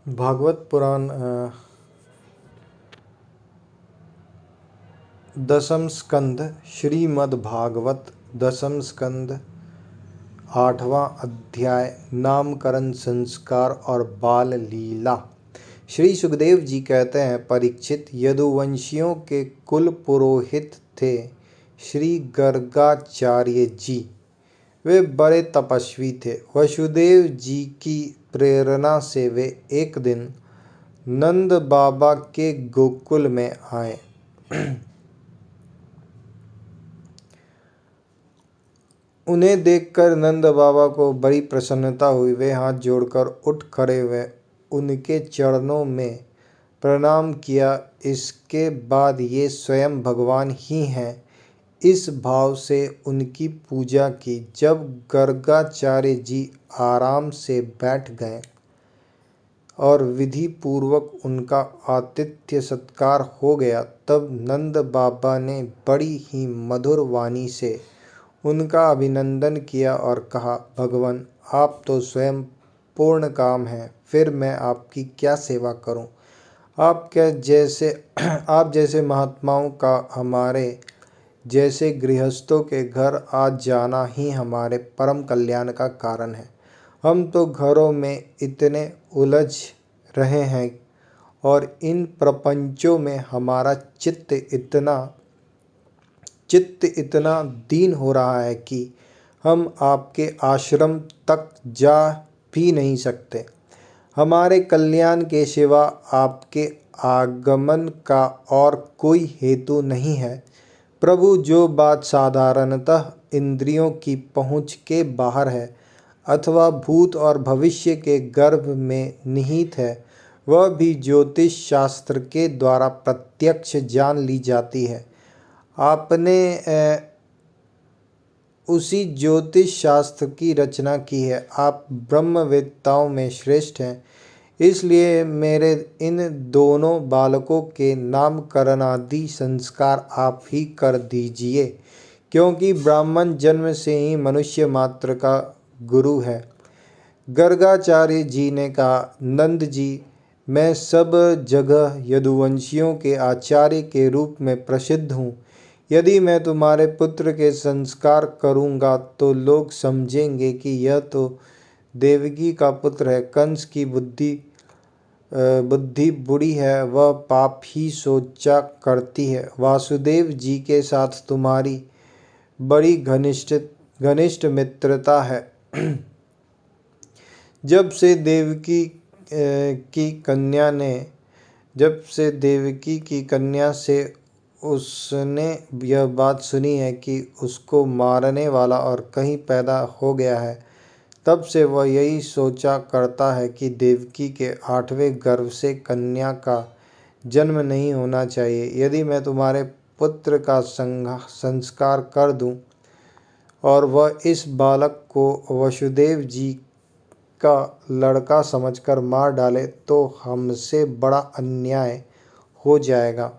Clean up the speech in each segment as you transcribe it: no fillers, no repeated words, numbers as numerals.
भागवत पुराण दसम स्कंद श्रीमद् भागवत दसम स्कंद 8वां अध्याय नामकरण संस्कार और बाल लीला। श्री सुखदेव जी कहते हैं, परीक्षित, यदुवंशियों के कुल पुरोहित थे श्री गर्गाचार्य जी। वे बड़े तपस्वी थे। वसुदेव जी की प्रेरणा से वे एक दिन नंद बाबा के गोकुल में आए। उन्हें देखकर नंद बाबा को बड़ी प्रसन्नता हुई। वे हाथ जोड़कर उठ खड़े हुए, उनके चरणों में प्रणाम किया। इसके बाद ये स्वयं भगवान ही हैं, इस भाव से उनकी पूजा की। जब गर्गाचार्य जी आराम से बैठ गए और विधि पूर्वक उनका आतिथ्य सत्कार हो गया, तब नंद बाबा ने बड़ी ही मधुर वाणी से उनका अभिनंदन किया और कहा, भगवान, आप तो स्वयं पूर्ण काम हैं, फिर मैं आपकी क्या सेवा करूं? आप जैसे महात्माओं का हमारे जैसे गृहस्थों के घर आ जाना ही हमारे परम कल्याण का कारण है। हम तो घरों में इतने उलझ रहे हैं और इन प्रपंचों में हमारा चित्त इतना दीन हो रहा है कि हम आपके आश्रम तक जा भी नहीं सकते। हमारे कल्याण के सिवा आपके आगमन का और कोई हेतु नहीं है। प्रभु, जो बात साधारणतः इंद्रियों की पहुँच के बाहर है अथवा भूत और भविष्य के गर्भ में निहित है, वह भी ज्योतिष शास्त्र के द्वारा प्रत्यक्ष जान ली जाती है। आपने उसी ज्योतिष शास्त्र की रचना की है। आप ब्रह्मवेत्ताओं में श्रेष्ठ हैं। इसलिए मेरे इन दोनों बालकों के नामकरण आदि संस्कार आप ही कर दीजिए, क्योंकि ब्राह्मण जन्म से ही मनुष्य मात्र का गुरु है। गर्गाचार्य जी ने कहा, नंद जी, मैं सब जगह यदुवंशियों के आचार्य के रूप में प्रसिद्ध हूँ। यदि मैं तुम्हारे पुत्र के संस्कार करूँगा तो लोग समझेंगे कि यह तो देवकी का पुत्र है। कंस की बुद्धि बुरी है, वह पाप ही सोचा करती है। वासुदेव जी के साथ तुम्हारी बड़ी घनिष्ठ मित्रता है। जब से देवकी की कन्या से उसने यह बात सुनी है कि उसको मारने वाला और कहीं पैदा हो गया है, तब से वह यही सोचा करता है कि देवकी के 8वें गर्भ से कन्या का जन्म नहीं होना चाहिए। यदि मैं तुम्हारे पुत्र का संस्कार कर दूं और वह इस बालक को वसुदेव जी का लड़का समझकर मार डाले तो हमसे बड़ा अन्याय हो जाएगा।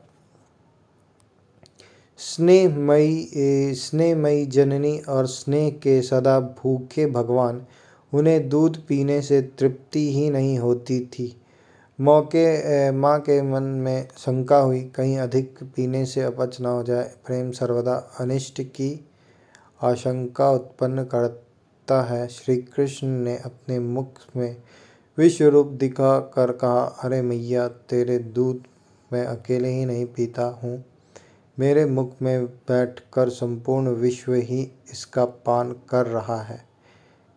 स्नेहमयी जननी और स्नेह के सदा भूखे भगवान, उन्हें दूध पीने से तृप्ति ही नहीं होती थी। माँ के मन में शंका हुई, कहीं अधिक पीने से अपच न हो जाए। प्रेम सर्वदा अनिष्ट की आशंका उत्पन्न करता है। श्री कृष्ण ने अपने मुख में विश्व रूप दिखा कर कहा, अरे मैया, तेरे दूध मैं अकेले ही नहीं पीता हूँ, मेरे मुख में बैठकर संपूर्ण विश्व ही इसका पान कर रहा है।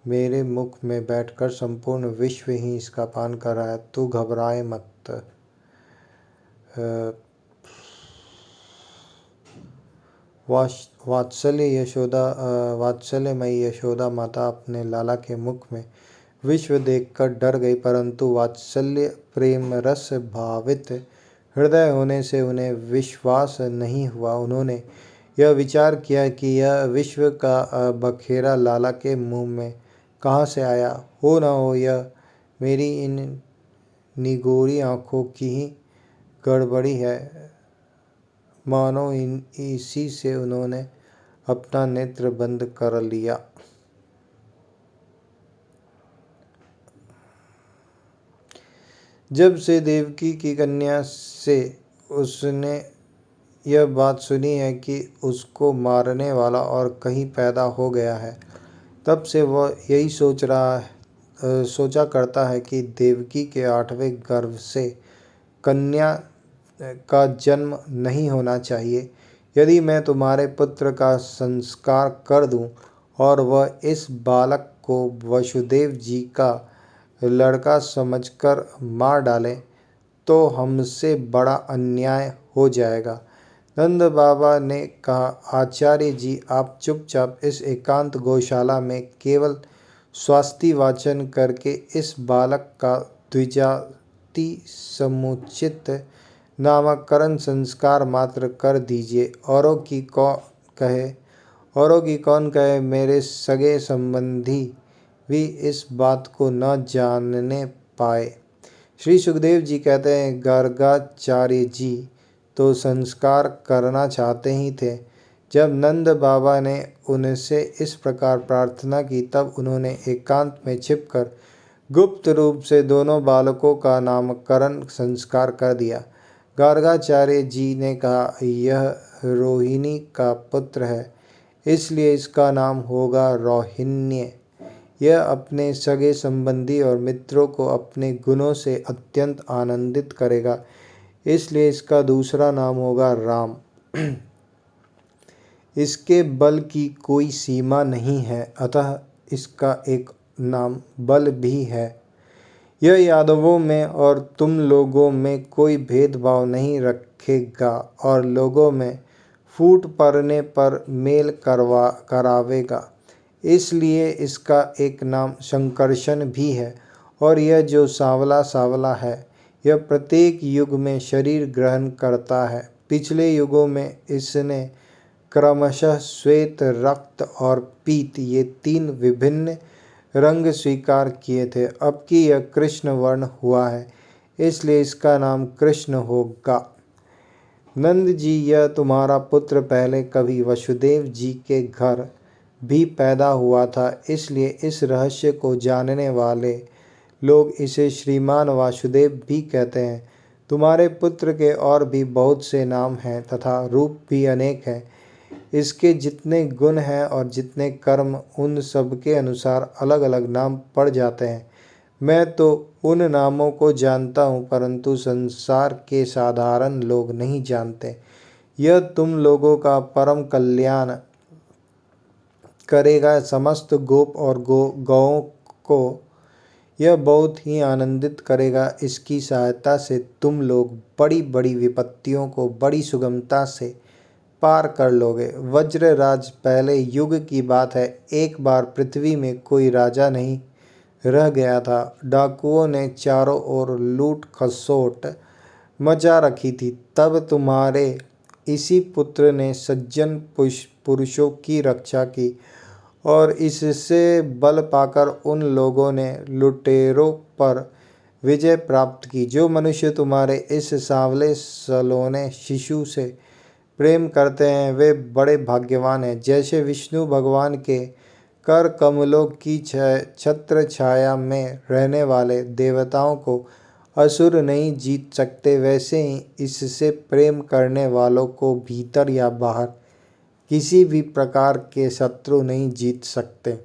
मेरे मुख में बैठकर संपूर्ण विश्व ही इसका पान कर रहा है। तू घबराए मत। वात्सल्यमयी यशोदा माता अपने लाला के मुख में विश्व देखकर डर गई, परंतु वात्सल्य प्रेम रस भावित हृदय होने से उन्हें विश्वास नहीं हुआ। उन्होंने यह विचार किया कि यह विश्व का बखेरा लाला के मुंह में कहाँ से आया। हो न हो यह मेरी इन निगोरी आँखों की ही गड़बड़ी है। मानो इसी से उन्होंने अपना नेत्र बंद कर लिया। जब से देवकी की कन्या से उसने यह बात सुनी है कि उसको मारने वाला और कहीं पैदा हो गया है, तब से वह यही सोचा करता है कि देवकी के 8वें गर्भ से कन्या का जन्म नहीं होना चाहिए। यदि मैं तुम्हारे पुत्र का संस्कार कर दूं और वह इस बालक को वसुदेव जी का लड़का समझकर मार डाले तो हमसे बड़ा अन्याय हो जाएगा। नंद बाबा ने कहा, आचार्य जी, आप चुपचाप इस एकांत गौशाला में केवल स्वास्ति वाचन करके इस बालक का द्विजाति समुचित नामकरण संस्कार मात्र कर दीजिए। औरों की कौन कहे, मेरे सगे संबंधी भी इस बात को न जानने पाए। श्री सुखदेव जी कहते हैं, गर्गाचार्य जी तो संस्कार करना चाहते ही थे। जब नंद बाबा ने उनसे इस प्रकार प्रार्थना की, तब उन्होंने एकांत में छिपकर गुप्त रूप से दोनों बालकों का नामकरण संस्कार कर दिया। गर्गाचार्य जी ने कहा, यह रोहिणी का पुत्र है, इसलिए इसका नाम होगा रोहिण्य। यह अपने सगे संबंधी और मित्रों को अपने गुणों से अत्यंत आनंदित करेगा, इसलिए इसका दूसरा नाम होगा राम। इसके बल की कोई सीमा नहीं है, अतः इसका एक नाम बल भी है। यह यादवों में और तुम लोगों में कोई भेदभाव नहीं रखेगा और लोगों में फूट पड़ने पर मेल करावेगा, इसलिए इसका एक नाम संकर्षण भी है। और यह जो सांवला सांवला है, यह प्रत्येक युग में शरीर ग्रहण करता है। पिछले युगों में इसने क्रमशः श्वेत, रक्त और पीत ये 3 विभिन्न रंग स्वीकार किए थे। अब कि यह कृष्ण वर्ण हुआ है, इसलिए इसका नाम कृष्ण होगा। नंद जी, यह तुम्हारा पुत्र पहले कभी वसुदेव जी के घर भी पैदा हुआ था, इसलिए इस रहस्य को जानने वाले लोग इसे श्रीमान वासुदेव भी कहते हैं। तुम्हारे पुत्र के और भी बहुत से नाम हैं तथा रूप भी अनेक हैं। इसके जितने गुण हैं और जितने कर्म, उन सब के अनुसार अलग अलग नाम पड़ जाते हैं। मैं तो उन नामों को जानता हूँ, परंतु संसार के साधारण लोग नहीं जानते। यह तुम लोगों का परम कल्याण करेगा। समस्त गोप और गौओं को यह बहुत ही आनंदित करेगा। इसकी सहायता से तुम लोग बड़ी बड़ी विपत्तियों को बड़ी सुगमता से पार कर लोगे। वज्रराज, पहले युग की बात है, एक बार पृथ्वी में कोई राजा नहीं रह गया था। डाकुओं ने चारों ओर लूट खसोट मचा रखी थी। तब तुम्हारे इसी पुत्र ने सज्जन पुरुषों की रक्षा की और इससे बल पाकर उन लोगों ने लुटेरों पर विजय प्राप्त की। जो मनुष्य तुम्हारे इस सांवले सलोने शिशु से प्रेम करते हैं, वे बड़े भाग्यवान हैं। जैसे विष्णु भगवान के कर कमलों की छत्र छाया में रहने वाले देवताओं को असुर नहीं जीत सकते, वैसे ही इससे प्रेम करने वालों को भीतर या बाहर किसी भी प्रकार के शत्रु नहीं जीत सकते।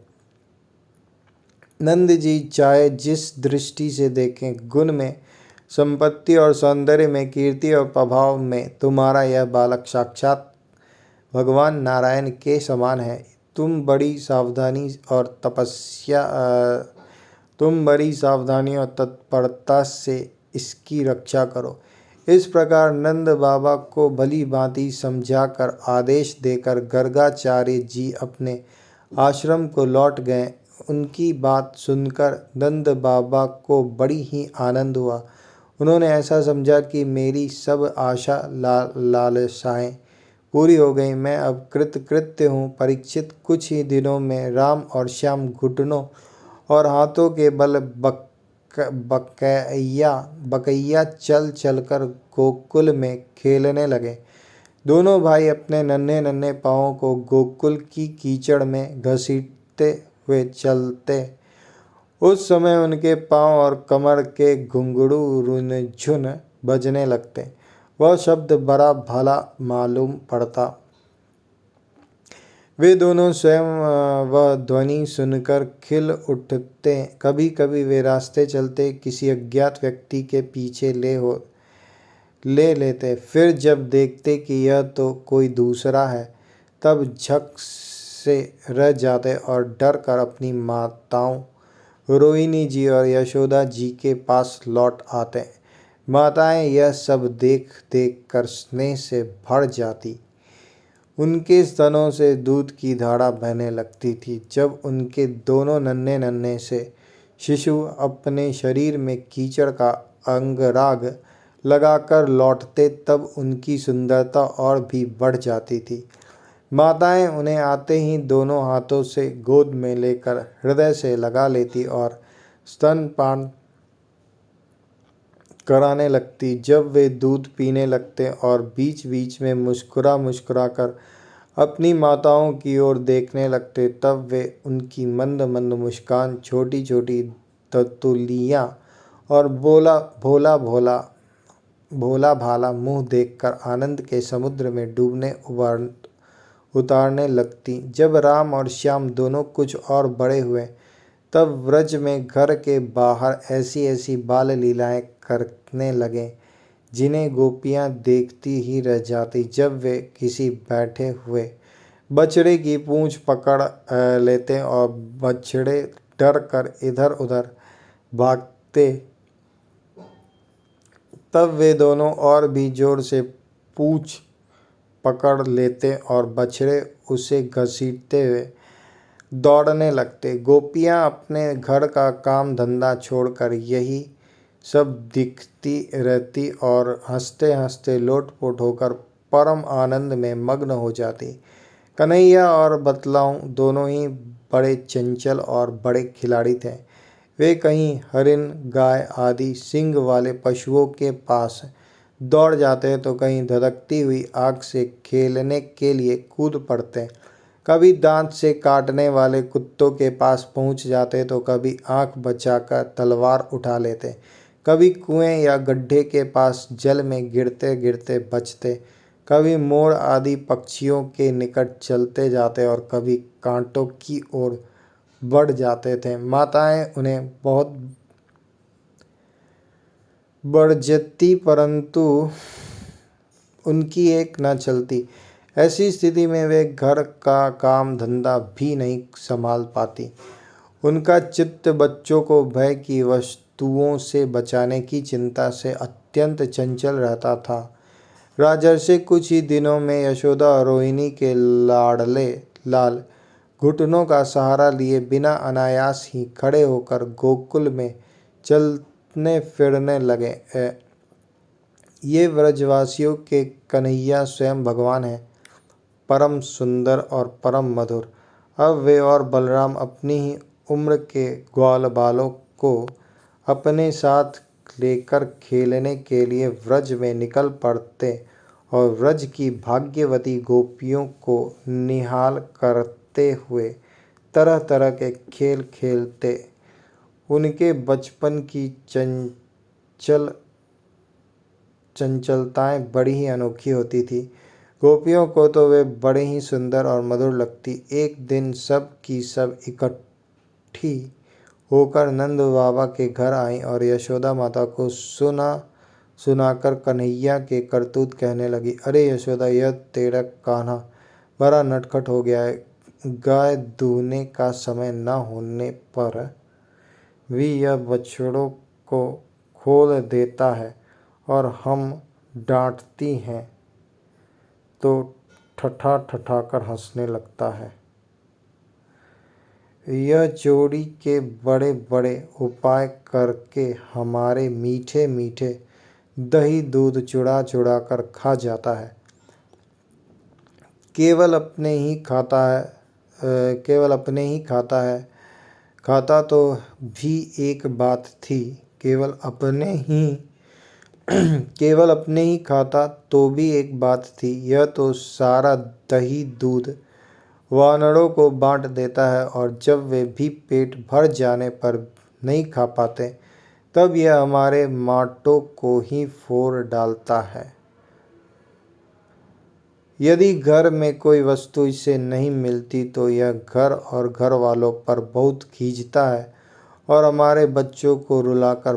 नंद जी, चाहे जिस दृष्टि से देखें, गुण में, संपत्ति और सौंदर्य में, कीर्ति और प्रभाव में तुम्हारा यह बालक साक्षात भगवान नारायण के समान है। तुम बड़ी सावधानी और तत्परता से इसकी रक्षा करो। इस प्रकार नंद बाबा को भली भांति समझाकर आदेश देकर गर्गाचार्य जी अपने आश्रम को लौट गए। उनकी बात सुनकर नंद बाबा को बड़ी ही आनंद हुआ। उन्होंने ऐसा समझा कि मेरी सब आशा लालसाएं पूरी हो गई। मैं अब कृतकृत्य हूँ। परीक्षित, कुछ ही दिनों में राम और श्याम घुटनों और हाथों के बल बकैया चल चलकर गोकुल में खेलने लगे। दोनों भाई अपने नन्हे नन्हे पाँवों को गोकुल की कीचड़ में घसीटते हुए चलते उस समय उनके पांव और कमर के घुंघरू रुनझुन बजने लगते। वह शब्द बड़ा भला मालूम पड़ता। वे दोनों स्वयं वह ध्वनि सुनकर खिल उठते। कभी कभी वे रास्ते चलते किसी अज्ञात व्यक्ति के पीछे ले लेते। फिर जब देखते कि यह तो कोई दूसरा है, तब झक से रह जाते और डर कर अपनी माताओं रोहिणी जी और यशोदा जी के पास लौट आते। माताएं यह सब देख देख कर स्नेह से भर जाती। उनके स्तनों से दूध की धारा बहने लगती थी। जब उनके दोनों नन्हे नन्हे से शिशु अपने शरीर में कीचड़ का अंगराग लगाकर लौटते, तब उनकी सुंदरता और भी बढ़ जाती थी। माताएं उन्हें आते ही दोनों हाथों से गोद में लेकर हृदय से लगा लेती और स्तनपान कराने लगती। जब वे दूध पीने लगते और बीच बीच में मुस्कुरा मुस्कुरा कर अपनी माताओं की ओर देखने लगते, तब वे उनकी मंद मंद मुस्कान, छोटी छोटी ततुलियाँ और भोला भाला मुंह देखकर आनंद के समुद्र में डूबने उतारने लगती। जब राम और श्याम दोनों कुछ और बड़े हुए, तब व्रज में घर के बाहर ऐसी ऐसी बाल लीलाएं करने लगे जिन्हें गोपियां देखती ही रह जाती। जब वे किसी बैठे हुए बछड़े की पूंछ पकड़ लेते और बछड़े डर कर इधर उधर भागते, तब वे दोनों और भी जोर से पूंछ पकड़ लेते और बछड़े उसे घसीटते हुए दौड़ने लगते। गोपियां अपने घर का काम धंधा छोड़कर यही सब दिखती रहती और हंसते हंसते लोटपोट होकर परम आनंद में मग्न हो जाती। कन्हैया और बतलाऊ दोनों ही बड़े चंचल और बड़े खिलाड़ी थे। वे कहीं हरिन, गाय आदि सींग वाले पशुओं के पास दौड़ जाते तो कहीं धधकती हुई आग से खेलने के लिए कूद पड़ते। कभी दांत से काटने वाले कुत्तों के पास पहुंच जाते तो कभी आंख बचाकर तलवार उठा लेते। कभी कुएं या गड्ढे के पास जल में गिरते गिरते बचते। कभी मोर आदि पक्षियों के निकट चलते जाते और कभी कांटों की ओर बढ़ जाते थे। माताएं उन्हें बहुत बरजती, परंतु उनकी एक न चलती। ऐसी स्थिति में वे घर का काम धंधा भी नहीं संभाल पाती। उनका चित्त बच्चों को भय की वस्तुओं से बचाने की चिंता से अत्यंत चंचल रहता था। राजर्षि कुछ ही दिनों में यशोदा और रोहिणी के लाडले लाल घुटनों का सहारा लिए बिना अनायास ही खड़े होकर गोकुल में चलने फिरने लगे। ये व्रजवासियों के कन्हैया स्वयं भगवान हैं, परम सुंदर और परम मधुर। अब वे और बलराम अपनी ही उम्र के ग्वाल बालों को अपने साथ लेकर खेलने के लिए व्रज में निकल पड़ते और व्रज की भाग्यवती गोपियों को निहाल करते हुए तरह तरह के खेल खेलते। उनके बचपन की चंचलताएं बड़ी ही अनोखी होती थी। गोपियों को तो वे बड़े ही सुंदर और मधुर लगती। एक दिन सब की सब इकट्ठी होकर नंद बाबा के घर आई और यशोदा माता को सुनाकर कन्हैया के करतूत कहने लगी। अरे यशोदा, यह तेरा कान्हा बड़ा नटखट हो गया है। गाय दूहने का समय न होने पर भी यह बछड़ों को खोल देता है और हम डांटती हैं तो ठठा ठठा कर हंसने लगता है। यह जोड़ी के बड़े बड़े उपाय करके हमारे मीठे मीठे दही दूध चुरा चुरा कर खा जाता है। केवल अपने ही खाता है। खाता तो भी एक बात थी। केवल अपने ही खाता तो भी एक बात थी। यह तो सारा दही दूध वानरों को बांट देता है और जब वे भी पेट भर जाने पर नहीं खा पाते, तब यह हमारे माटों को ही फोड़ डालता है। यदि घर में कोई वस्तु इसे नहीं मिलती तो यह घर और घर वालों पर बहुत खींचता है और हमारे बच्चों को रुलाकर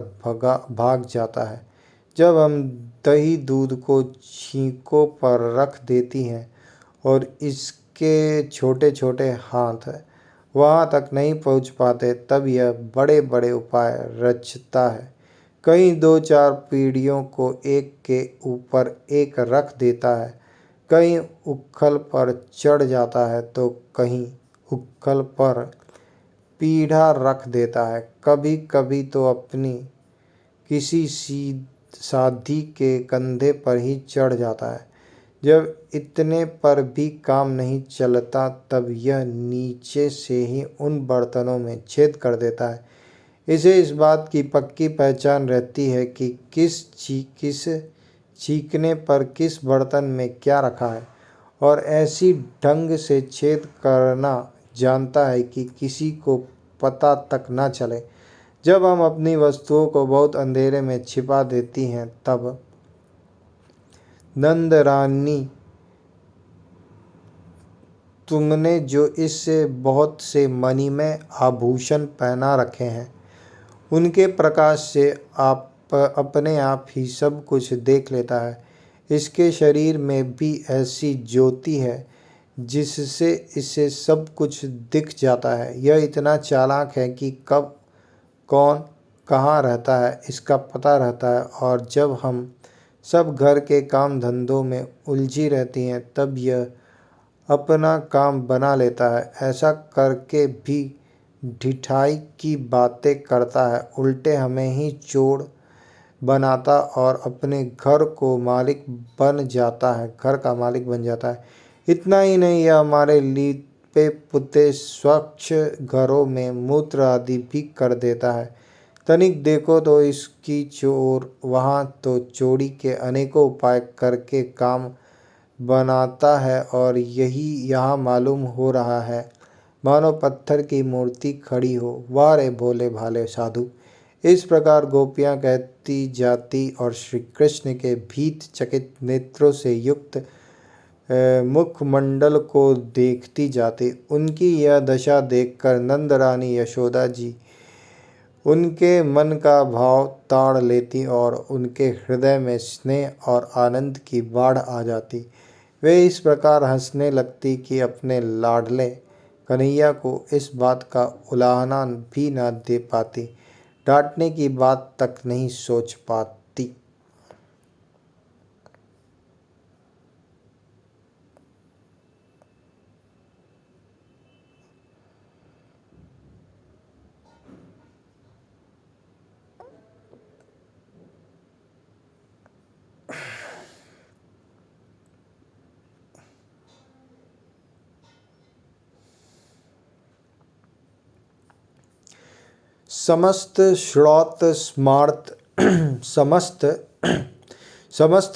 भाग जाता है। जब हम दही दूध को छींकों पर रख देती हैं और इसके छोटे छोटे हाथ वहाँ तक नहीं पहुँच पाते, तब यह बड़े बड़े उपाय रचता है। कहीं 2-4 पीढ़ियों को एक के ऊपर एक रख देता है, कहीं उखल पर चढ़ जाता है तो कहीं उखल पर पीढ़ा रख देता है। कभी कभी तो अपनी किसी साथी के कंधे पर ही चढ़ जाता है। जब इतने पर भी काम नहीं चलता, तब यह नीचे से ही उन बर्तनों में छेद कर देता है। इसे इस बात की पक्की पहचान रहती है कि किस छींकने पर किस बर्तन में क्या रखा है, और ऐसी ढंग से छेद करना जानता है कि किसी को पता तक न चले। जब हम अपनी वस्तुओं को बहुत अंधेरे में छिपा देती हैं, तब नंद रानी, तुमने जो इससे बहुत से मणिमय आभूषण पहना रखे हैं, उनके प्रकाश से आप अपने आप ही सब कुछ देख लेता है। इसके शरीर में भी ऐसी ज्योति है जिससे इसे सब कुछ दिख जाता है। यह इतना चालाक है कि कब कौन कहाँ रहता है इसका पता रहता है, और जब हम सब घर के काम धंधों में उलझी रहती हैं, तब यह अपना काम बना लेता है। ऐसा करके भी ढिठाई की बातें करता है, उल्टे हमें ही चोर बनाता और अपने घर का मालिक बन जाता है। इतना ही नहीं, यह हमारे लीपे पुते स्वच्छ घरों में मूत्र आदि भी कर देता है। तनिक देखो तो इसकी चोर वहाँ तो चोरी के अनेकों उपाय करके काम बनाता है, और यही यहाँ मालूम हो रहा है मानो पत्थर की मूर्ति खड़ी हो। वाह रे भोले भाले साधु। इस प्रकार गोपियाँ कहती जाती और श्री कृष्ण के भीत चकित नेत्रों से युक्त मुखमंडल को देखती जाती। उनकी यह दशा देखकर नंद रानी यशोदा जी उनके मन का भाव ताड़ लेती और उनके हृदय में स्नेह और आनंद की बाढ़ आ जाती। वे इस प्रकार हंसने लगती कि अपने लाडले कन्हैया को इस बात का उलाहना भी न दे पाती, डांटने की बात तक नहीं सोच पाती। समस्त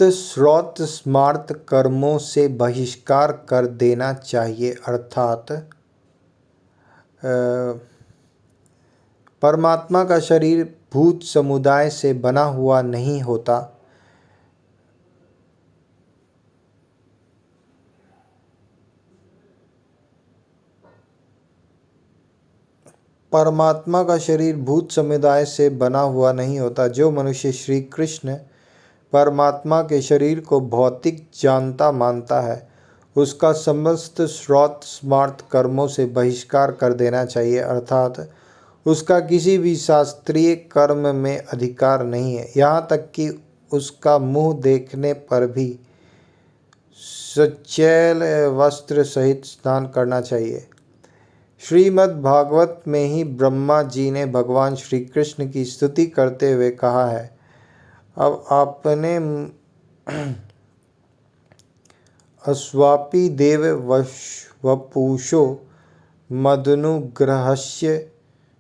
श्रौत स्मार्त कर्मों से बहिष्कार कर देना चाहिए, अर्थात परमात्मा का शरीर भूत समुदाय से बना हुआ नहीं होता। परमात्मा का शरीर भूत समुदाय से बना हुआ नहीं होता। जो मनुष्य श्री कृष्ण परमात्मा के शरीर को भौतिक जानता मानता है, उसका समस्त श्रौत स्मार्त कर्मों से बहिष्कार कर देना चाहिए, अर्थात उसका किसी भी शास्त्रीय कर्म में अधिकार नहीं है। यहाँ तक कि उसका मुँह देखने पर भी सचैल वस्त्र सहित स्नान करना चाहिए। श्रीमद् भागवत में ही ब्रह्मा जी ने भगवान श्री कृष्ण की स्तुति करते हुए कहा है, अब आपने अस्वापि देव वपुषो मदनुग्रहस्य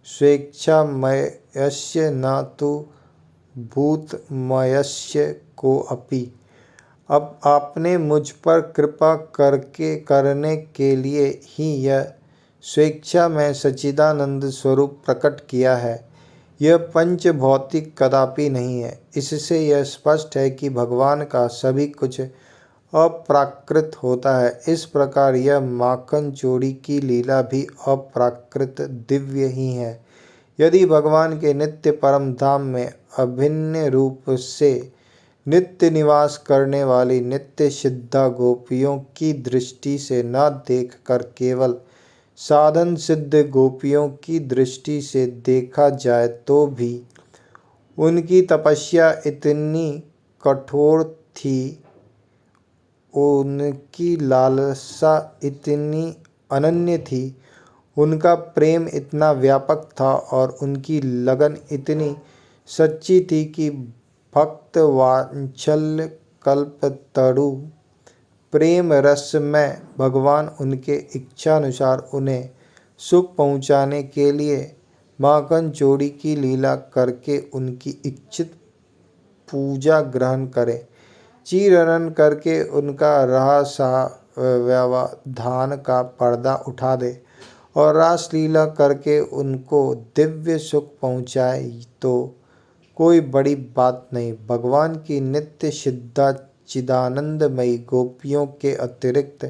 स्वेच्छामयस्य न तो भूतमयस्य को अपि। अब आपने मुझ पर कृपा करने के लिए ही यह स्वेच्छा में सच्चिदानंद स्वरूप प्रकट किया है। यह पंच भौतिक कदापि नहीं है। इससे यह स्पष्ट है कि भगवान का सभी कुछ अप्राकृत होता है। इस प्रकार यह माखन चोरी की लीला भी अप्राकृत दिव्य ही है। यदि भगवान के नित्य परम धाम में अभिन्न रूप से नित्य निवास करने वाली नित्य सिद्धा गोपियों की दृष्टि से न देख कर केवल साधन सिद्ध गोपियों की दृष्टि से देखा जाए तो भी उनकी तपस्या इतनी कठोर थी, उनकी लालसा इतनी अनन्य थी, उनका प्रेम इतना व्यापक था और उनकी लगन इतनी सच्ची थी कि भक्त वात्सल्य कल्पतरु प्रेम रस में भगवान उनके इच्छानुसार उन्हें सुख पहुँचाने के लिए माखन चोरी की लीला करके उनकी इच्छित पूजा ग्रहण करें, चीरहरण करके उनका रहा सहा व्यवधान का पर्दा उठा दे और रासलीला करके उनको दिव्य सुख पहुँचाए तो कोई बड़ी बात नहीं। भगवान की नित्य सिद्धा चिदानंदमयी गोपियों के अतिरिक्त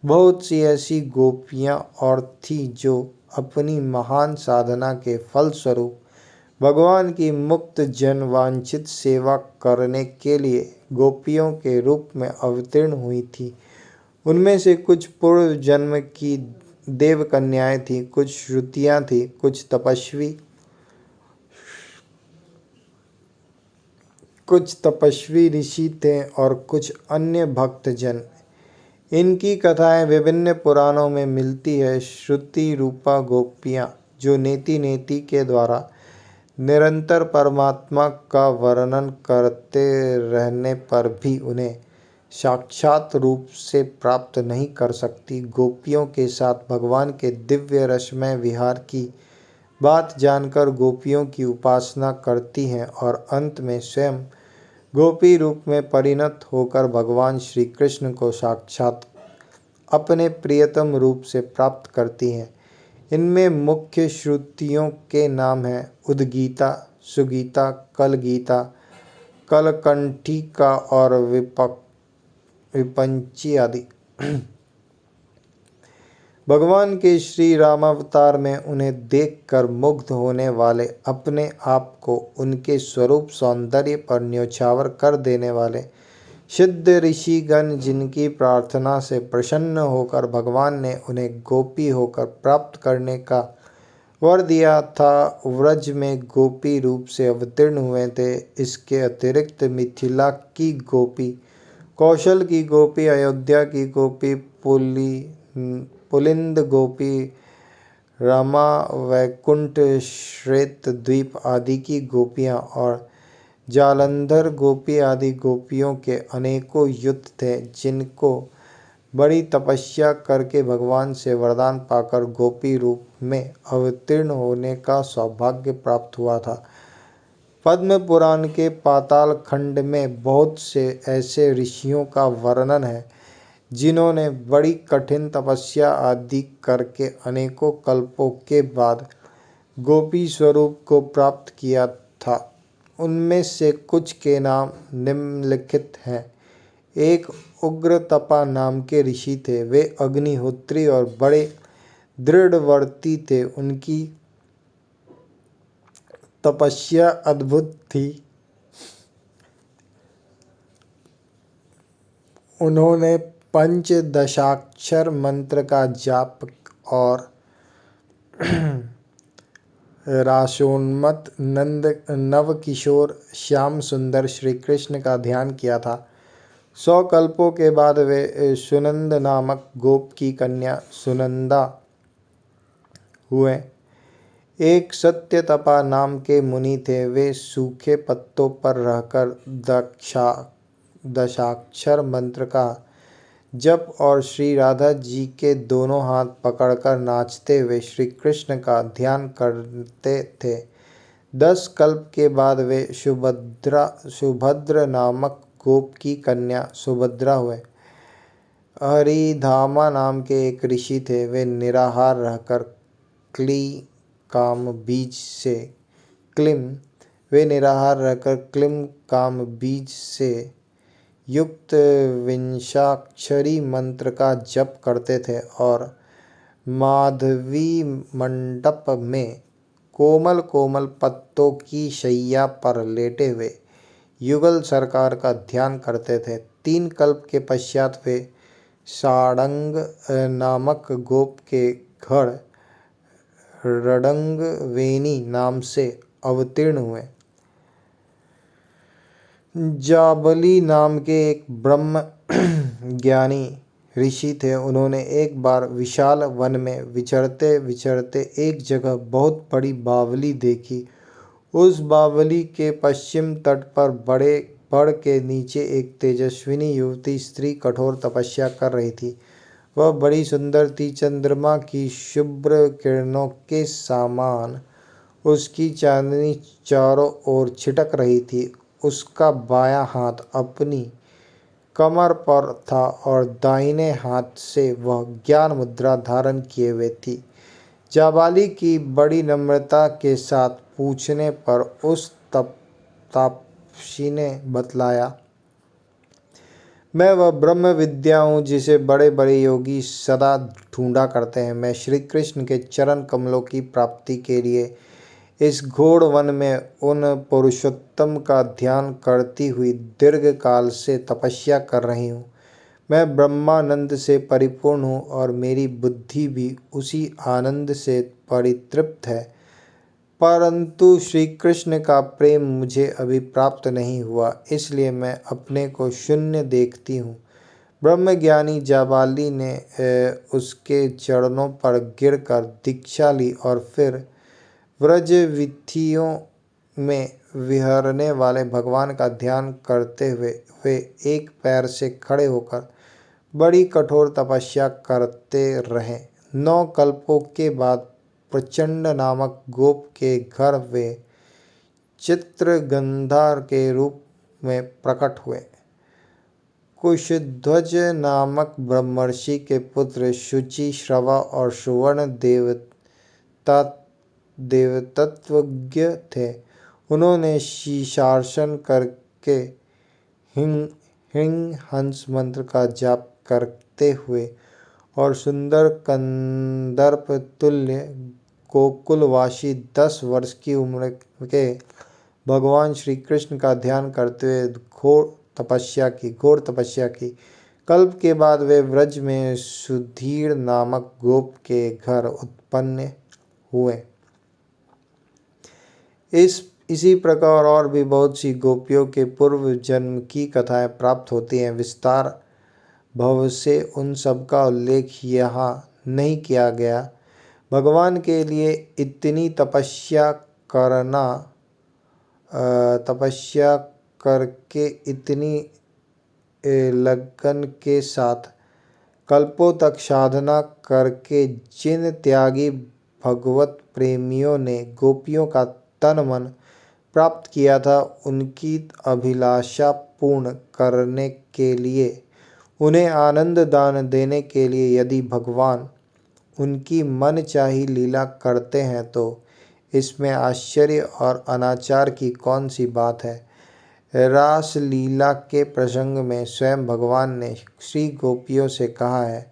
बहुत सी ऐसी गोपियाँ और थीं जो अपनी महान साधना के फलस्वरूप भगवान की मुक्त जन वांछित सेवा करने के लिए गोपियों के रूप में अवतीर्ण हुई थी। उनमें से कुछ पूर्व जन्म की देव कन्याएं थीं, कुछ श्रुतियाँ थीं, कुछ तपस्वी ऋषि थे और कुछ अन्य भक्तजन। इनकी कथाएं विभिन्न पुराणों में मिलती है। श्रुति रूपा गोपियाँ जो नेति नेति के द्वारा निरंतर परमात्मा का वर्णन करते रहने पर भी उन्हें साक्षात रूप से प्राप्त नहीं कर सकती, गोपियों के साथ भगवान के दिव्य रसमय विहार की बात जानकर गोपियों की उपासना करती हैं और अंत में स्वयं गोपी रूप में परिणत होकर भगवान श्री कृष्ण को साक्षात अपने प्रियतम रूप से प्राप्त करती हैं। इनमें मुख्य श्रुतियों के नाम हैं उद्गीता, सुगीता, कलगीता, कलकंठिका और विपंची आदि। भगवान के श्री रामावतार में उन्हें देखकर मुग्ध होने वाले, अपने आप को उनके स्वरूप सौंदर्य पर न्योछावर कर देने वाले सिद्ध ऋषिगण जिनकी प्रार्थना से प्रसन्न होकर भगवान ने उन्हें गोपी होकर प्राप्त करने का वर दिया था, व्रज में गोपी रूप से अवतीर्ण हुए थे। इसके अतिरिक्त मिथिला की गोपी, कौशल की गोपी, अयोध्या की गोपी, पुलिंद गोपी, रमा, वैकुंठ, श्वेत द्वीप आदि की गोपियाँ और जालंधर गोपी आदि गोपियों के अनेकों युद्ध थे, जिनको बड़ी तपस्या करके भगवान से वरदान पाकर गोपी रूप में अवतीर्ण होने का सौभाग्य प्राप्त हुआ था। पद्म पुराण के पाताल खंड में बहुत से ऐसे ऋषियों का वर्णन है जिन्होंने बड़ी कठिन तपस्या आदि करके अनेकों कल्पों के बाद गोपी स्वरूप को प्राप्त किया था। उनमें से कुछ के नाम निम्नलिखित हैं। एक उग्रतपा नाम के ऋषि थे। वे अग्निहोत्री और बड़े दृढ़व्रती थे। उनकी तपस्या अद्भुत थी। उन्होंने पंचदशाक्षर मंत्र का जाप और रासोन्मत नवकिशोर श्याम सुंदर श्री कृष्ण का ध्यान किया था। 100 कल्पों के बाद वे सुनंद नामक गोप की कन्या सुनंदा हुए। एक सत्यतपा नाम के मुनि थे। वे सूखे पत्तों पर रहकर दशाक्षर मंत्र का जप और श्री राधा जी के दोनों हाथ पकड़कर नाचते हुए श्री कृष्ण का ध्यान करते थे। 10 कल्प के बाद वे सुभद्र नामक गोप की कन्या सुभद्रा हुए। हरिधामा नाम के एक ऋषि थे। वे निराहार रहकर क्ली काम बीज से क्लीं वे निराहार रहकर क्लीं काम बीज से युक्त विंशाक्षरी मंत्र का जप करते थे और माधवी मंडप में कोमल कोमल पत्तों की शैया पर लेटे हुए युगल सरकार का ध्यान करते थे। 3 कल्प के पश्चात वे सारंग नामक गोप के घर रडंगवेनी नाम से अवतीर्ण हुए। जाबली नाम के एक ब्रह्म ज्ञानी ऋषि थे। उन्होंने एक बार विशाल वन में विचरते विचरते एक जगह बहुत बड़ी बावली देखी। उस बावली के पश्चिम तट पर बड़े पेड़ के नीचे एक तेजस्विनी युवती स्त्री कठोर तपस्या कर रही थी। वह बड़ी सुंदर थी। चंद्रमा की शुभ्र किरणों के समान उसकी चांदनी चारों ओर छिटक रही थी। उसका बायां हाथ अपनी कमर पर था और दाहिने हाथ से वह ज्ञान मुद्रा धारण किए हुए थी। जाबाली की बड़ी नम्रता के साथ पूछने पर उस तापसी ने बतलाया, मैं वह ब्रह्म विद्या हूँ जिसे बड़े बड़े योगी सदा ढूंढा करते हैं। मैं श्री कृष्ण के चरण कमलों की प्राप्ति के लिए इस घोर वन में उन पुरुषोत्तम का ध्यान करती हुई दीर्घ काल से तपस्या कर रही हूँ। मैं ब्रह्मानंद से परिपूर्ण हूँ और मेरी बुद्धि भी उसी आनंद से परितृप्त है, परंतु श्री कृष्ण का प्रेम मुझे अभी प्राप्त नहीं हुआ, इसलिए मैं अपने को शून्य देखती हूँ। ब्रह्मज्ञानी जाबाली ने उसके चरणों पर गिरकर दीक्षा ली और फिर व्रज वीथियों में विहरने वाले भगवान का ध्यान करते हुए वे एक पैर से खड़े होकर बड़ी कठोर तपस्या करते रहे। 9 कल्पों के बाद प्रचंड नामक गोप के घर वे चित्रगंधा के रूप में प्रकट हुए। कुशध्वज नामक ब्रह्मर्षि के पुत्र शुचि, श्रवा और सुवर्ण देवतत्वज्ञ थे। उन्होंने शीर्षासन करके हिंग हंस मंत्र का जाप करते हुए और सुंदर कंदर्प तुल्य गोकुलवासी 10 वर्ष की उम्र के भगवान श्री कृष्ण का ध्यान करते हुए घोर तपस्या की। कल्प के बाद वे व्रज में सुधीर नामक गोप के घर उत्पन्न हुए। इसी प्रकार और भी बहुत सी गोपियों के पूर्व जन्म की कथाएं प्राप्त होती हैं। विस्तार भव से उन सब का उल्लेख यहाँ नहीं किया गया। भगवान के लिए इतनी तपस्या करके इतनी लगन के साथ कल्पों तक साधना करके जिन त्यागी भगवत प्रेमियों ने गोपियों का तन मन प्राप्त किया था, उनकी अभिलाषा पूर्ण करने के लिए, उन्हें आनंद दान देने के लिए यदि भगवान उनकी मनचाही लीला करते हैं तो इसमें आश्चर्य और अनाचार की कौन सी बात है। रास लीला के प्रसंग में स्वयं भगवान ने श्री गोपियों से कहा है,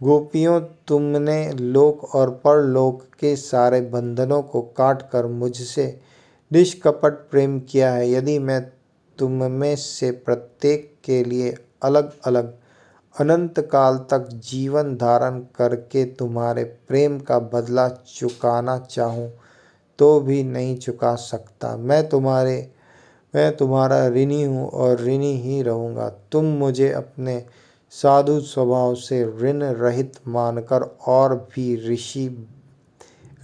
गोपियों, तुमने लोक और परलोक के सारे बंधनों को काट कर मुझसे निष्कपट प्रेम किया है। यदि मैं तुम में से प्रत्येक के लिए अलग अलग अनंत काल तक जीवन धारण करके तुम्हारे प्रेम का बदला चुकाना चाहूँ तो भी नहीं चुका सकता। मैं तुम्हारा ऋणी हूँ और ऋणी ही रहूँगा। तुम मुझे अपने साधु स्वभाव से ऋण रहित मानकर और भी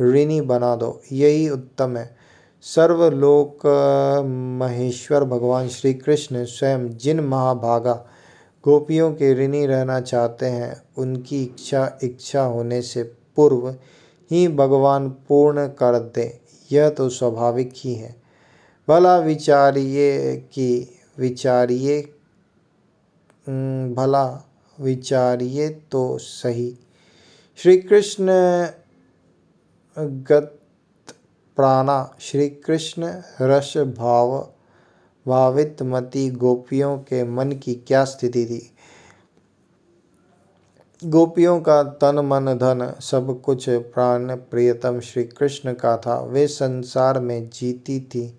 ऋणी बना दो, यही उत्तम है। सर्वलोक महेश्वर भगवान श्री कृष्ण स्वयं जिन महाभागा गोपियों के ऋणी रहना चाहते हैं, उनकी इच्छा होने से पूर्व ही भगवान पूर्ण कर दे, यह तो स्वाभाविक ही है। भला विचारिए तो सही। श्री कृष्ण गत प्राणा श्री कृष्ण रस भावित मती गोपियों के मन की क्या स्थिति थी। गोपियों का तन मन धन सब कुछ प्राण प्रियतम श्री कृष्ण का था। वे संसार में जीती थी,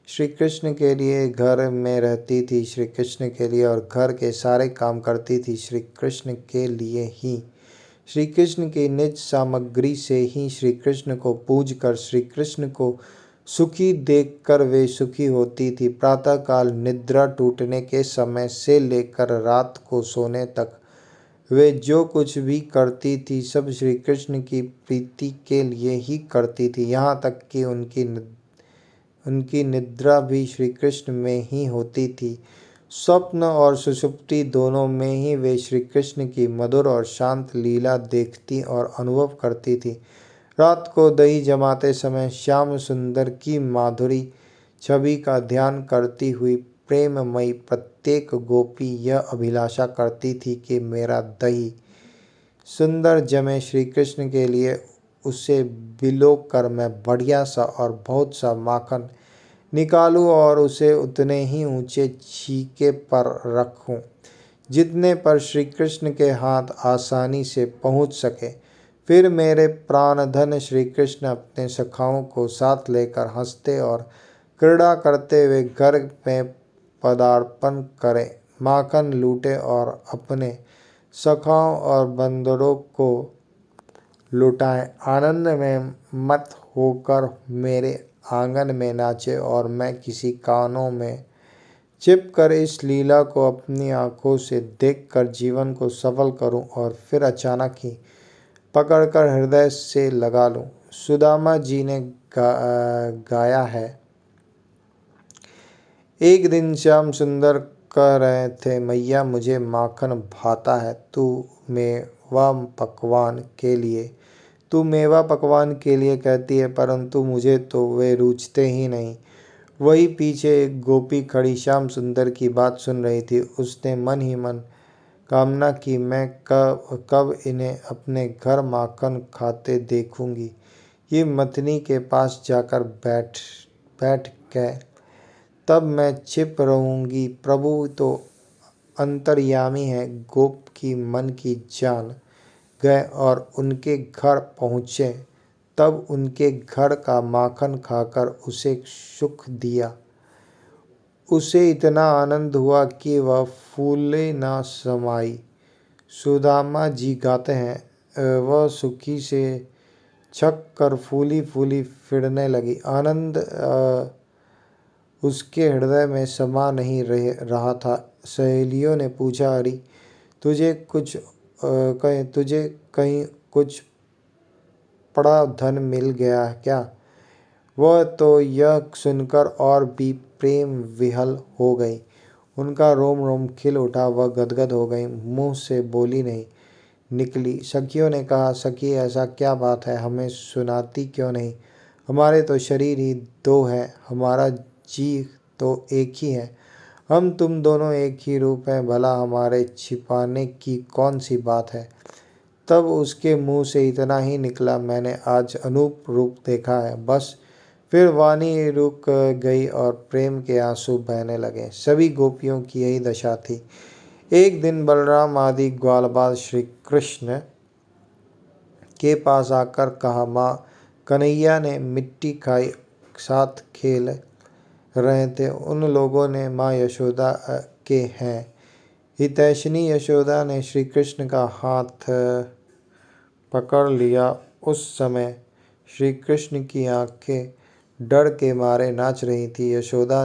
श्री कृष्ण के लिए घर में रहती थी, श्री कृष्ण के लिए, और घर के सारे काम करती थी श्री कृष्ण के लिए ही। श्री कृष्ण की निज सामग्री से ही श्री कृष्ण को पूज कर श्री कृष्ण को सुखी देखकर वे सुखी होती थी। प्रातःकाल निद्रा टूटने के समय से लेकर रात को सोने तक वे जो कुछ भी करती थी सब श्री कृष्ण की प्रीति के लिए ही करती थी। यहाँ तक कि उनकी निद्रा भी श्री कृष्ण में ही होती थी। स्वप्न और सुषुप्ति दोनों में ही वे श्री कृष्ण की मधुर और शांत लीला देखती और अनुभव करती थी। रात को दही जमाते समय श्याम सुंदर की माधुरी छवि का ध्यान करती हुई प्रेममयी प्रत्येक गोपी यह अभिलाषा करती थी कि मेरा दही सुंदर जमे श्री कृष्ण के लिए उसे बिलो कर मैं बढ़िया सा और बहुत सा माखन निकालूं और उसे उतने ही ऊंचे छीके पर रखूं जितने पर श्री कृष्ण के हाथ आसानी से पहुंच सके। फिर मेरे प्राणधन श्री कृष्ण अपने सखाओं को साथ लेकर हंसते और क्रीड़ा करते हुए घर में पदार्पण करें, माखन लूटे और अपने सखाओं और बंदरों को लुटाएं। आनंद में मत होकर मेरे आंगन में नाचे और मैं किसी कानों में छिप कर इस लीला को अपनी आंखों से देखकर जीवन को सफल करूं और फिर अचानक ही पकड़कर हृदय से लगा लूं। सुदामा जी ने गाया है, एक दिन श्याम सुंदर कह रहे थे, मैया मुझे माखन भाता है, तू मेवा पकवान के लिए कहती है, परंतु मुझे तो वे रुचते ही नहीं। वही पीछे एक गोपी खड़ी श्याम सुंदर की बात सुन रही थी। उसने मन ही मन कामना की, मैं कब इन्हें अपने घर माखन खाते देखूंगी। ये मथनी के पास जाकर बैठ गए, तब मैं छिप रहूंगी। प्रभु तो अंतर्यामी है। गोप की मन की जान गए और उनके घर पहुँचे। तब उनके घर का माखन खाकर उसे सुख दिया। उसे इतना आनंद हुआ कि वह फूले न समाई। सुदामा जी गाते हैं, वह सुखी से छक कर फूली फूली फिरने लगी। आनंद उसके हृदय में समा नहीं रहा था। सहेलियों ने पूछा, अरे तुझे कहीं कुछ बड़ा धन मिल गया क्या? वह तो यह सुनकर और भी प्रेम विहल हो गई। उनका रोम रोम खिल उठा, वह गदगद हो गई, मुंह से बोली नहीं निकली। सखियों ने कहा, सखी ऐसा क्या बात है, हमें सुनाती क्यों नहीं? हमारे तो शरीर ही दो है, हमारा जी तो एक ही है, हम तुम दोनों एक ही रूप हैं, भला हमारे छिपाने की कौन सी बात है? तब उसके मुंह से इतना ही निकला, मैंने आज अनूप रूप देखा है। बस फिर वाणी रुक गई और प्रेम के आंसू बहने लगे। सभी गोपियों की यही दशा थी। एक दिन बलराम आदि ग्वालबाल श्री कृष्ण के पास आकर कहा, माँ कन्हैया ने मिट्टी खाई, साथ खेल रहे थे। उन लोगों ने माँ यशोदा के हैं। हितैषिणी यशोदा ने श्री कृष्ण का हाथ पकड़ लिया। उस समय श्री कृष्ण की आंखें डर के मारे नाच रही थी। यशोदा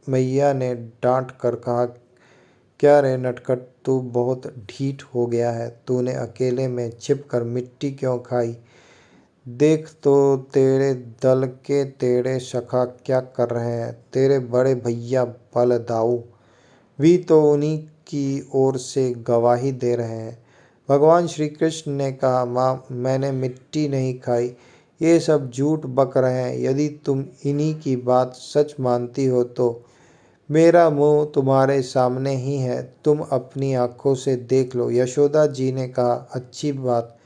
मैया ने डांट कर कहा, क्या रे नटखट, तू बहुत ढीठ हो गया है। तूने अकेले में छिपकर मिट्टी क्यों खाई? देख तो तेरे दल के तेरे सखा क्या कर रहे हैं। तेरे बड़े भैया बलदाऊ भी तो उन्हीं की ओर से गवाही दे रहे हैं। भगवान श्री कृष्ण ने कहा, माँ मैंने मिट्टी नहीं खाई, ये सब झूठ बक रहे हैं। यदि तुम इन्हीं की बात सच मानती हो तो मेरा मुंह तुम्हारे सामने ही है, तुम अपनी आंखों से देख लो। यशोदा जी ने कहा, अच्छी बात,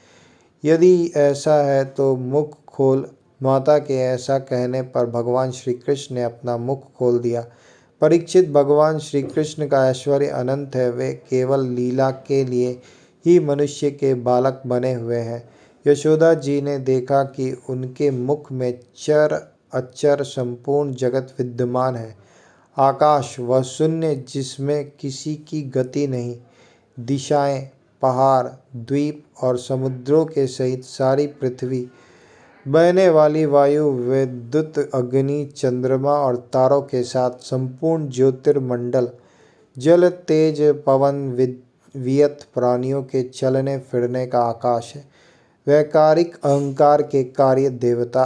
यदि ऐसा है तो मुख खोल माता के ऐसा कहने पर भगवान श्री कृष्ण ने अपना मुख खोल दिया। परीक्षित, भगवान श्री कृष्ण का ऐश्वर्य अनंत है। वे केवल लीला के लिए ही मनुष्य के बालक बने हुए हैं। यशोदा जी ने देखा कि उनके मुख में चर अचर संपूर्ण जगत विद्यमान है। आकाश वह शून्य जिसमें किसी की गति नहीं, दिशाएं, पहाड़, द्वीप और समुद्रों के सहित सारी पृथ्वी, बहने वाली वायु, विद्युत, अग्नि, चंद्रमा और तारों के साथ संपूर्ण ज्योतिर्मंडल, जल, तेज, पवन, वियत प्राणियों के चलने फिरने का आकाश है। वैकारिक अहंकार के कार्य देवता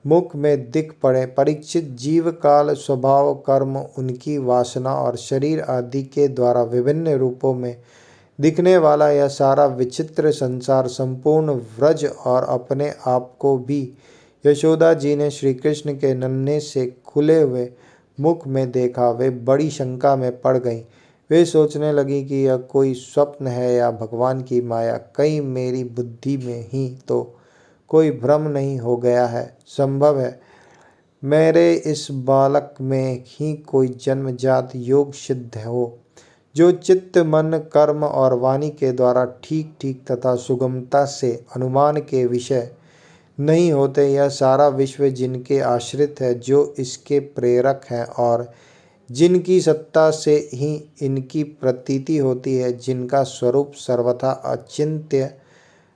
मुख में दिख पड़े। परीक्षित, जीव, काल, स्वभाव, कर्म, उनकी वासना और शरीर आदि के द्वारा विभिन्न रूपों में दिखने वाला यह सारा विचित्र संसार, संपूर्ण व्रज और अपने आप को भी यशोदा जी ने श्री कृष्ण के नन्हे से खुले हुए मुख में देखा। वे बड़ी शंका में पड़ गईं। वे सोचने लगी कि यह कोई स्वप्न है या भगवान की माया। कहीं मेरी बुद्धि में ही तो कोई भ्रम नहीं हो गया है। संभव है मेरे इस बालक में ही कोई जन्मजात योग सिद्ध हो, जो चित्त, मन, कर्म और वाणी के द्वारा ठीक ठीक तथा सुगमता से अनुमान के विषय नहीं होते। यह सारा विश्व जिनके आश्रित है, जो इसके प्रेरक हैं और जिनकी सत्ता से ही इनकी प्रतीति होती है, जिनका स्वरूप सर्वथा अचिंत्य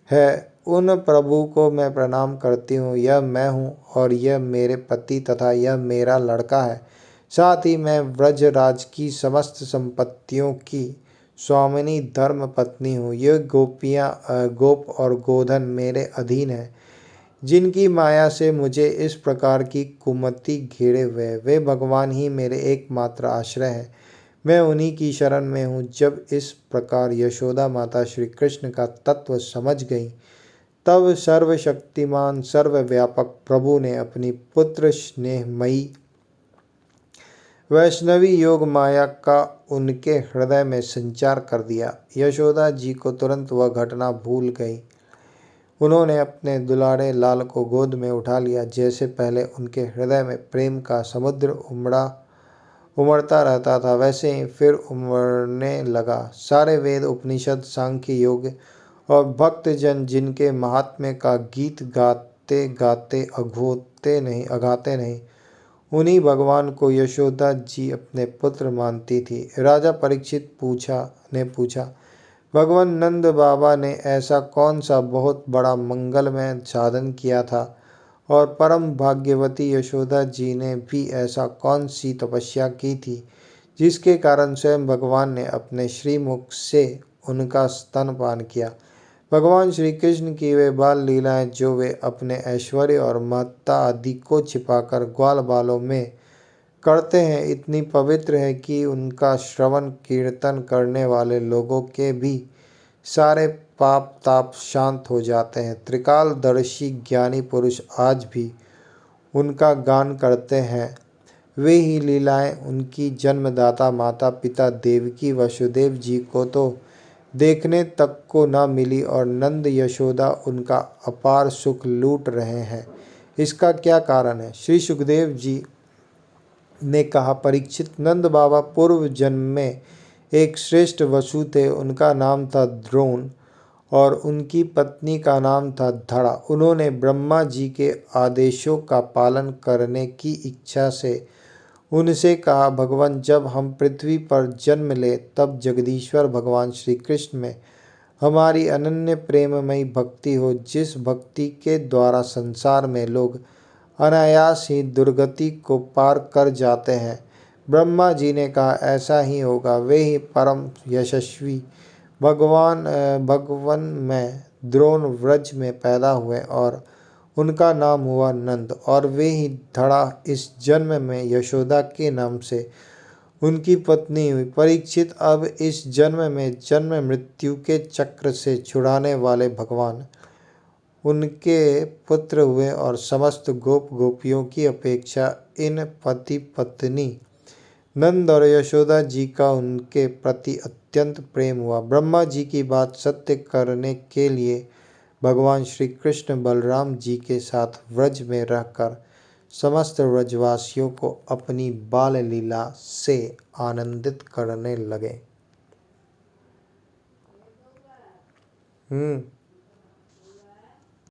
है, उन प्रभु को मैं प्रणाम करती हूँ। यह मैं हूँ और यह मेरे पति तथा यह मेरा लड़का है। साथ ही मैं व्रजराज की समस्त संपत्तियों की स्वामिनी धर्म पत्नी हूँ। ये गोपियाँ, गोप और गोधन मेरे अधीन है, जिनकी माया से मुझे इस प्रकार की कुमति घेरे हुए है। वे भगवान ही मेरे एकमात्र आश्रय है। मैं उन्हीं की शरण में हूँ। जब इस प्रकार यशोदा माता श्री कृष्ण का तत्व समझ गई, तब सर्वशक्तिमान सर्वव्यापक प्रभु ने अपनी पुत्र स्नेहमयी वैष्णवी योग माया का उनके हृदय में संचार कर दिया। यशोदा जी को तुरंत वह घटना भूल गई। उन्होंने अपने दुलारे लाल को गोद में उठा लिया। जैसे पहले उनके हृदय में प्रेम का समुद्र उमड़ता रहता था, वैसे ही फिर उमड़ने लगा। सारे वेद, उपनिषद, सांख्य, योग और भक्तजन जिनके महात्म्य का गीत गाते गाते अघाते नहीं, उन्हीं भगवान को यशोदा जी अपने पुत्र मानती थी। राजा परीक्षित ने पूछा, भगवान नंद बाबा ने ऐसा कौन सा बहुत बड़ा मंगलमय साधन किया था और परम भाग्यवती यशोदा जी ने भी ऐसा कौन सी तपस्या की थी, जिसके कारण स्वयं भगवान ने अपने श्रीमुख से उनका स्तनपान किया। भगवान श्री कृष्ण की वे बाल लीलाएं, जो वे अपने ऐश्वर्य और महत्ता आदि को छिपाकर ग्वाल बालों में करते हैं, इतनी पवित्र है कि उनका श्रवण कीर्तन करने वाले लोगों के भी सारे पाप ताप शांत हो जाते हैं। त्रिकालदर्शी ज्ञानी पुरुष आज भी उनका गान करते हैं। वे ही लीलाएं उनकी जन्मदाता माता पिता देवकी वसुदेव जी को तो देखने तक को न मिली और नंद यशोदा उनका अपार सुख लूट रहे हैं। इसका क्या कारण है? श्री सुखदेव जी ने कहा, परीक्षित, नंद बाबा पूर्व जन्म में एक श्रेष्ठ वसु थे। उनका नाम था द्रोण और उनकी पत्नी का नाम था धड़ा। उन्होंने ब्रह्मा जी के आदेशों का पालन करने की इच्छा से उनसे कहा, भगवान, जब हम पृथ्वी पर जन्म ले तब जगदीश्वर भगवान श्री कृष्ण में हमारी अनन्य प्रेममयी भक्ति हो, जिस भक्ति के द्वारा संसार में लोग अनायास ही दुर्गति को पार कर जाते हैं। ब्रह्मा जी ने कहा, ऐसा ही होगा। वे ही परम यशस्वी भगवान में द्रोण व्रज में पैदा हुए और उनका नाम हुआ नंद, और वे ही धड़ा इस जन्म में यशोदा के नाम से उनकी पत्नी हुई। परीक्षित, अब इस जन्म में जन्म मृत्यु के चक्र से छुड़ाने वाले भगवान उनके पुत्र हुए और समस्त गोप गोपियों की अपेक्षा इन पति पत्नी नंद और यशोदा जी का उनके प्रति अत्यंत प्रेम हुआ। ब्रह्मा जी की बात सत्य करने के लिए भगवान श्री कृष्ण बलराम जी के साथ व्रज में रहकर समस्त व्रजवासियों को अपनी बाल लीला से आनंदित करने लगे।